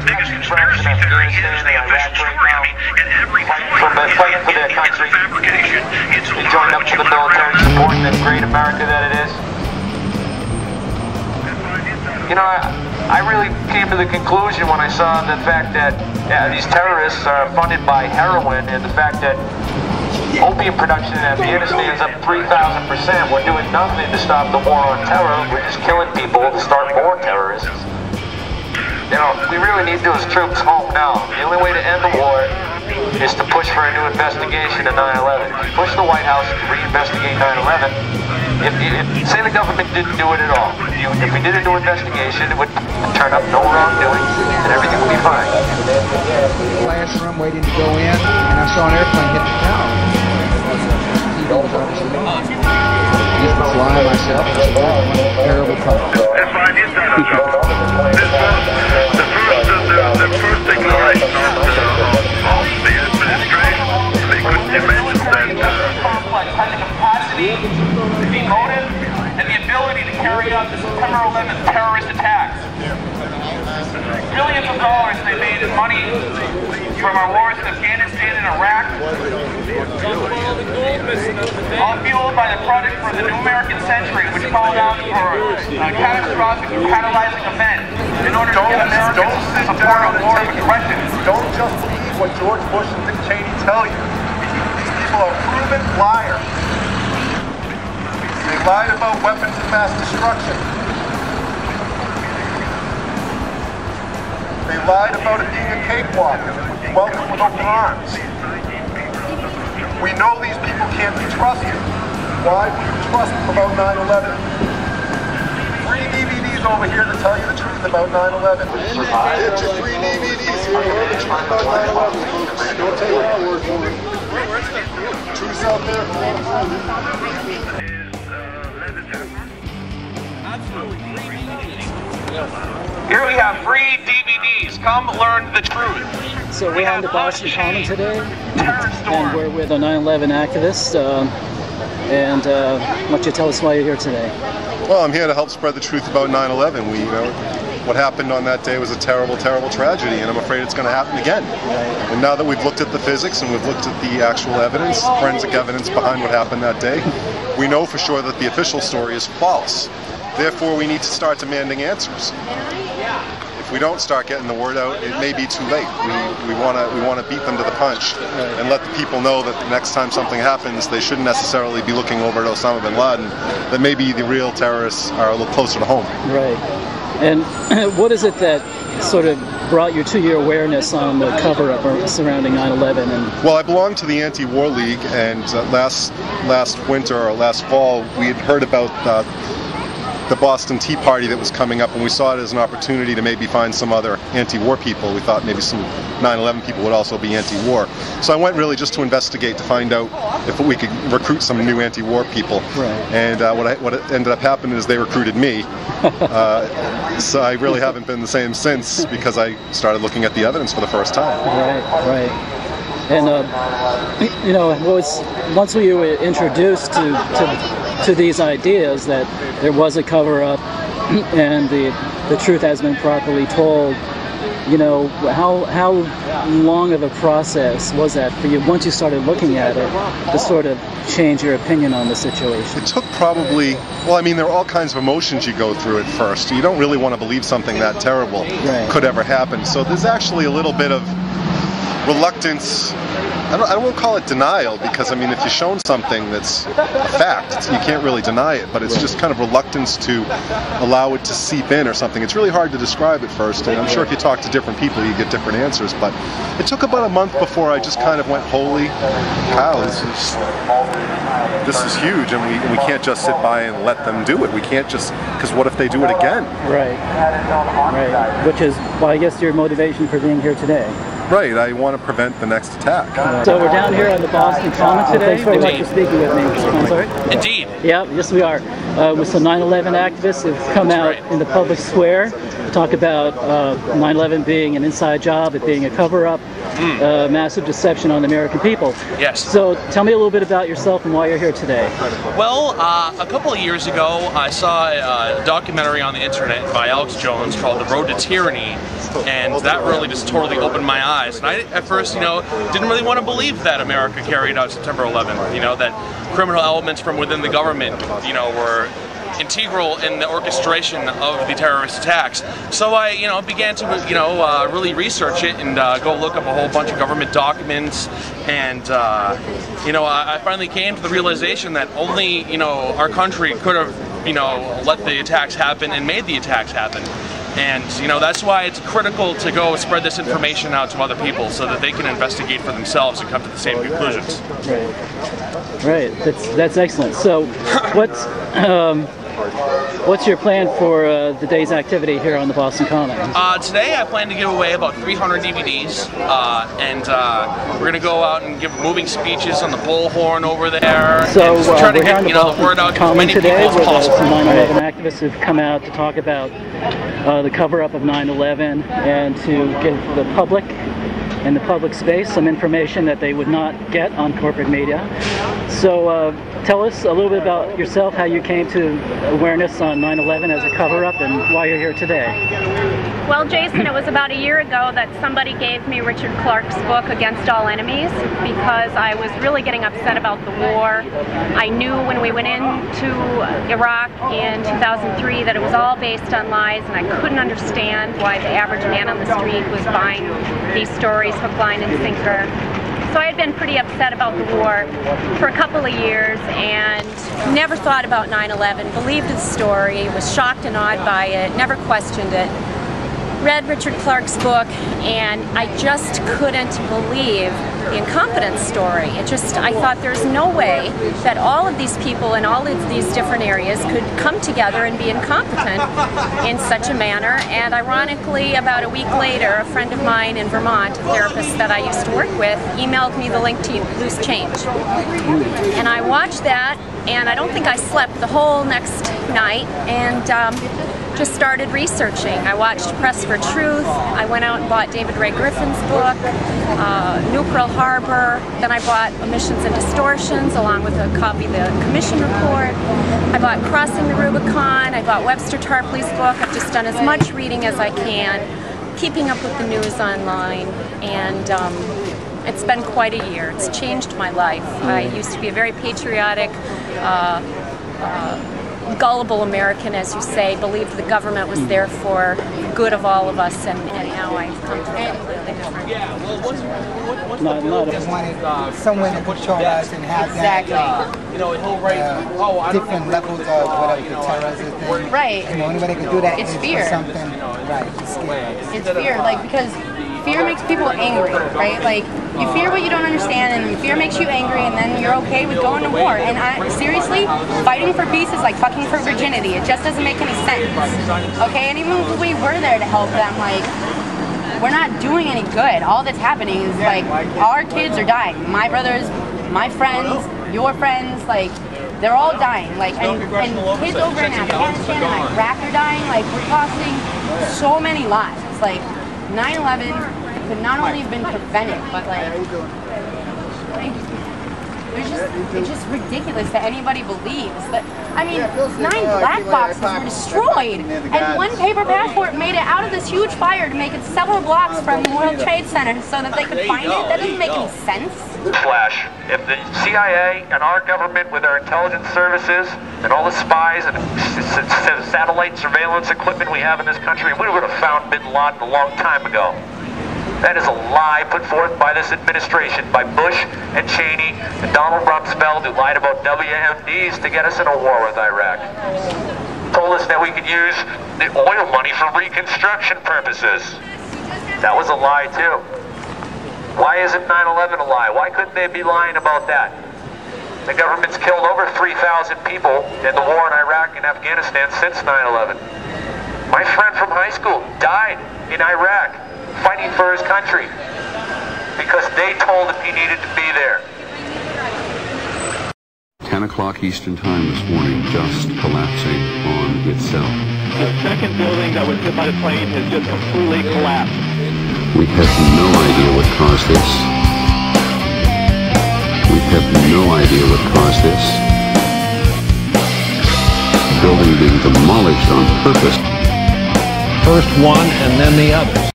biggest conspiracy theory is the official story. I mean, and everything fighting for their country. Fabrication. It's They joined up to the military, supporting the great America that it is. You know, I really came to the conclusion when I saw the fact that these terrorists are funded by heroin, and the fact that opium production in Afghanistan is up 3,000%. We're doing nothing to stop the war on terror. We're just killing people to start more terrorists. You know, we really need those troops home now. The only way to end the war is to push for a new investigation of 9/11. Push the White House to reinvestigate 9/11. Say the government didn't do it at all. If we did a new investigation, it would turn up no wrongdoing, and everything would be fine. Classroom waiting to go in, and I saw an airplane hit the tower. He was obviously used to fly myself. It's a terrible problem. The first declaration of the administration, they couldn't imagine that has the capacity, the motive, and the ability to carry out the September 11th terrorist attacks. Billions of dollars they made in money from our wars in Afghanistan and Iraq, all fueled by the Project for the New American Century, which called out for a catastrophic catalyzing event in order to get Americans to support a war of aggression. Don't just believe what George Bush and Dick Cheney tell you. These people are proven liars. They lied about weapons of mass destruction. They lied about it being a cakewalk and it would be welcomed with open arms. We know these people can't be trusted. Why would you trust them about 9/11? 3 DVDs over here to tell you the truth about 9/11. Get your 3 DVDs here. Tell the truth about 9/11, folks. Don't take our word for it. Truth's out there. Here we have free DVDs. Come learn the truth. So we're on the Boston Common today, and we're with a 9/11 activist. And why don't you tell us why you're here today? Well, I'm here to help spread the truth about 9/11. What happened on that day was a terrible, terrible tragedy, and I'm afraid it's going to happen again. And now that we've looked at the physics and we've looked at the actual evidence, forensic evidence behind what happened that day, we know for sure that the official story is false. Therefore, we need to start demanding answers. If we don't start getting the word out, it may be too late. We want to beat them to the punch and let the people know that the next time something happens, they shouldn't necessarily be looking over at Osama bin Laden. That maybe the real terrorists are a little closer to home. Right. And what is it that sort of brought you to your awareness on the cover-up surrounding 9/11? Well, I belong to the Anti-War League, and last winter or last fall, we had heard about the Boston Tea Party that was coming up, and we saw it as an opportunity to maybe find some other anti-war people. We thought maybe some 9/11 people would also be anti-war. So I went really just to investigate to find out if we could recruit some new anti-war people. Right. And what ended up happening is they recruited me. So I really haven't been the same since, because I started looking at the evidence for the first time. Right. And once we were introduced to these ideas that there was a cover-up and the truth has been properly told, how long of a process was that for you once you started looking at it to sort of change your opinion on the situation? It took probably, there are all kinds of emotions you go through at first. You don't really want to believe something that terrible could ever happen. So there's actually a little bit of reluctance. I won't call it denial, because if you're shown something that's a fact, you can't really deny it, but it's just kind of reluctance to allow it to seep in or something. It's really hard to describe at first, and I'm sure if you talk to different people you get different answers, but it took about a month before I just kind of went, holy cow, this is huge, and we can't just sit by and let them do it. We can't just, because what if they do it again? Right. Which is, I guess, your motivation for being here today. Right, I want to prevent the next attack. So we're down here on the Boston Common today. Thanks very much for speaking with me. I'm sorry? Indeed. Yeah, yes we are. With some 9/11 activists who've come out in the public square to talk about 9/11 being an inside job, it being a cover-up, massive deception on the American people. Yes. So tell me a little bit about yourself and why you're here today. Well, a couple of years ago, I saw a documentary on the internet by Alex Jones called The Road to Tyranny, And that really just totally opened my eyes. And I, at first, didn't really want to believe that America carried out September 11th. That criminal elements from within the government, were integral in the orchestration of the terrorist attacks. So I, began to, really research it and go look up a whole bunch of government documents. And, I finally came to the realization that only, our country could have, let the attacks happen and made the attacks happen. And, that's why it's critical to go spread this information out to other people so that they can investigate for themselves and come to the same conclusions. Right. That's excellent. So, what's your plan for the day's activity here on the Boston Common? Today I plan to give away about 300 DVDs, and we're going to go out and give moving speeches on the bullhorn over there. So and try to get the word out to as many people as possible. Some 9/11 activists have come out to talk about the cover-up of 9/11 and to give the public in the public space some information that they would not get on corporate media. So tell us a little bit about yourself, how you came to awareness on 9/11 as a cover-up, and why you're here today. Well, Jason, it was about a year ago that somebody gave me Richard Clarke's book, Against All Enemies, because I was really getting upset about the war. I knew when we went into Iraq in 2003 that it was all based on lies, and I couldn't understand why the average man on the street was buying these stories hook, line, and sinker. So I had been pretty upset about the war for a couple of years and never thought about 9/11, believed the story, was shocked and awed by it, never questioned it. Read Richard Clarke's book, and I just couldn't believe the incompetence story. I thought there's no way that all of these people in all of these different areas could come together and be incompetent in such a manner. And ironically, about a week later, a friend of mine in Vermont, a therapist that I used to work with, emailed me the link to Loose Change. And I watched that, and I don't think I slept the whole next night, and just started researching. I watched Press for Truth. I went out and bought David Ray Griffin's book, New Pearl Harbor. Then I bought Omissions and Distortions along with a copy of the Commission Report. I bought Crossing the Rubicon. I bought Webster Tarpley's book. I've just done as much reading as I can, keeping up with the news online, and it's been quite a year. It's changed my life. I used to be a very patriotic, gullible American, as you say, believed the government was there for the good of all of us, and now I've come to a completely different. Just wanted someone to control us and have exactly. Different levels of whatever the terrorism thing. Right. And the only way they can do that is fear. Something. Right. It's fear, because fear makes people angry, right? Like, you fear what you don't understand, and fear makes you angry, and then you're okay with going to war. And seriously, fighting for peace is like fucking for virginity. It just doesn't make any sense. Okay, and even if we were there to help them, we're not doing any good. All that's happening is, our kids are dying. My brothers, my friends, your friends, they're all dying. And kids over in Afghanistan and Iraq are dying. We're costing so many lives. 9/11 could not only have been prevented, but it's just ridiculous that anybody believes that. 9 black boxes were destroyed, and one paper passport made it out of this huge fire to make it several blocks from the World Trade Center so that they could find it. That doesn't make any sense. Flash, if the CIA and our government with our intelligence services and all the spies and satellite surveillance equipment we have in this country, we would have found Bin Laden a long time ago. That is a lie put forth by this administration, by Bush and Cheney and Donald Rumsfeld, who lied about WMDs to get us in a war with Iraq. Told us that we could use the oil money for reconstruction purposes. That was a lie too. Why isn't 9/11 a lie? Why couldn't they be lying about that? The government's killed over 3,000 people in the war in Iraq and Afghanistan since 9/11. My friend from high school died in Iraq fighting for his country because they told him he needed to be there. 10 o'clock Eastern Time this morning, just collapsing on itself. The second building that was hit by the plane has just completely collapsed. We have no idea what caused this. We have no idea what caused this. Building being demolished on purpose. First one and then the other.